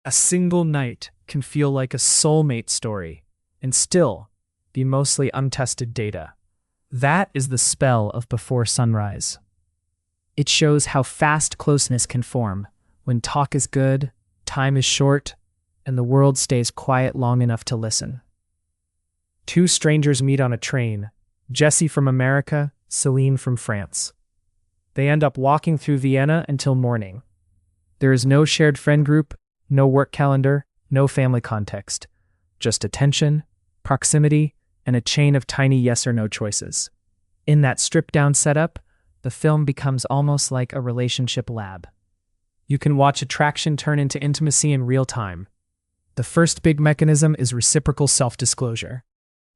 A single night can feel like a soulmate story, and still be mostly untested data. That is the spell of Before Sunrise. It shows how fast closeness can form when talk is good, time is short, and the world stays quiet long enough to listen. Two strangers meet on a train, Jesse from America, Céline from France. They end up walking through Vienna until morning. There is no shared friend group, no work calendar, no family context. Just attention, proximity, and a chain of tiny yes or no choices. In that stripped-down setup, the film becomes almost like a relationship lab. You can watch attraction turn into intimacy in real time. The first big mechanism is reciprocal self-disclosure.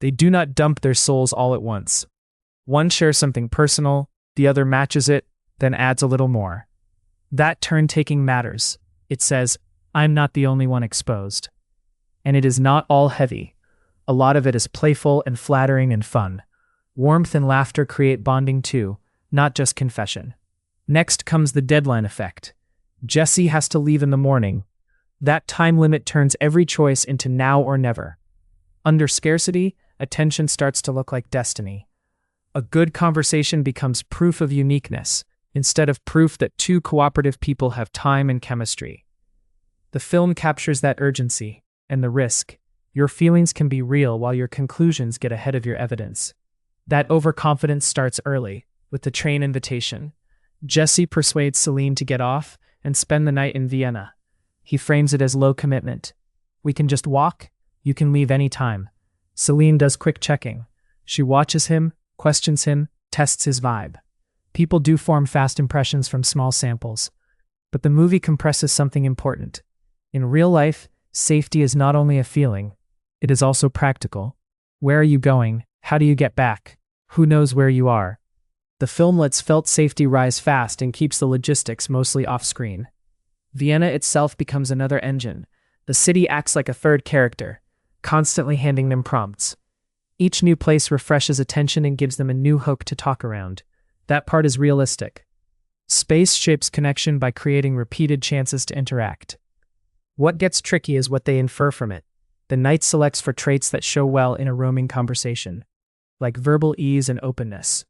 They do not dump their souls all at once. One shares something personal, the other matches it, then adds a little more. That turn-taking matters. It says, I'm not the only one exposed. And it is not all heavy. A lot of it is playful and flattering and fun. Warmth and laughter create bonding too, not just confession. Next comes the deadline effect. Jesse has to leave in the morning. That time limit turns every choice into now or never. Under scarcity, attention starts to look like destiny. A good conversation becomes proof of uniqueness, instead of proof that two cooperative people have time and chemistry. The film captures that urgency and the risk. Your feelings can be real while your conclusions get ahead of your evidence. That overconfidence starts early, with the train invitation. Jesse persuades Céline to get off and spend the night in Vienna. He frames it as low commitment. We can just walk, you can leave any time. Céline does quick checking. She watches him, questions him, tests his vibe. People do form fast impressions from small samples. But the movie compresses something important. In real life, safety is not only a feeling, it is also practical. Where are you going? How do you get back? Who knows where you are? The film lets felt safety rise fast and keeps the logistics mostly off-screen. Vienna itself becomes another engine. The city acts like a third character, constantly handing them prompts. Each new place refreshes attention and gives them a new hook to talk around. That part is realistic. Space shapes connection by creating repeated chances to interact. What gets tricky is what they infer from it. The night selects for traits that show well in a roaming conversation, like verbal ease and openness.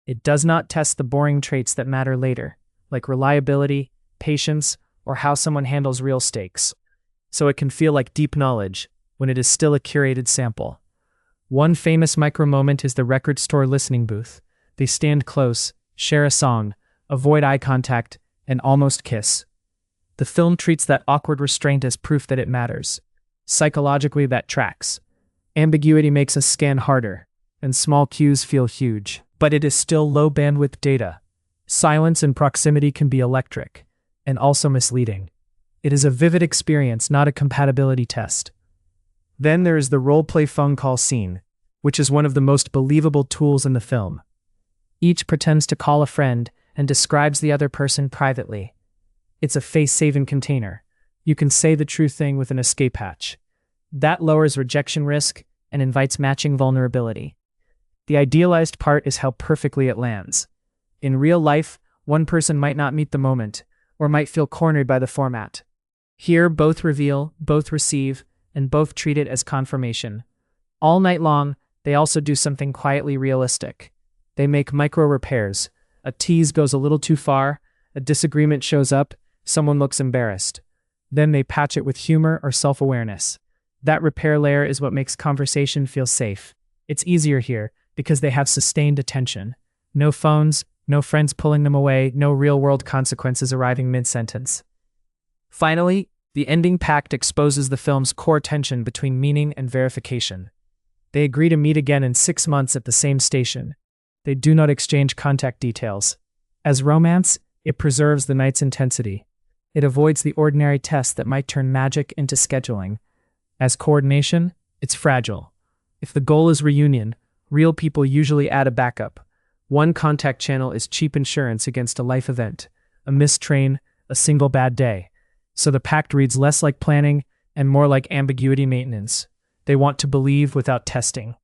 It does not test the boring traits that matter later, like reliability, patience, or how someone handles real stakes. So it can feel like deep knowledge when it is still a curated sample. One famous micro-moment is the record store listening booth. They stand close, share a song, avoid eye contact, and almost kiss. The film treats that awkward restraint as proof that it matters. Psychologically, that tracks. Ambiguity makes us scan harder, and small cues feel huge. But it is still low-bandwidth data. Silence and proximity can be electric, and also misleading. It is a vivid experience, not a compatibility test. Then there is the role-play phone call scene, which is one of the most believable tools in the film. Each pretends to call a friend and describes the other person privately. It's a face-saving container. You can say the true thing with an escape hatch. That lowers rejection risk and invites matching vulnerability. The idealized part is how perfectly it lands. In real life, one person might not meet the moment, or might feel cornered by the format. Here, both reveal, both receive, and both treat it as confirmation. All night long, they also do something quietly realistic. They make micro repairs. A tease goes a little too far, a disagreement shows up, someone looks embarrassed. Then they patch it with humor or self-awareness. That repair layer is what makes conversation feel safe. It's easier here, because they have sustained attention. No phones, no friends pulling them away, no real-world consequences arriving mid-sentence. Finally, the ending pact exposes the film's core tension between meaning and verification. They agree to meet again in 6 months at the same station. They do not exchange contact details. As romance, it preserves the night's intensity. It avoids the ordinary test that might turn magic into scheduling. As coordination, it's fragile. If the goal is reunion, real people usually add a backup. One contact channel is cheap insurance against a life event, a missed train, a single bad day. So the pact reads less like planning and more like ambiguity maintenance. They want to believe without testing.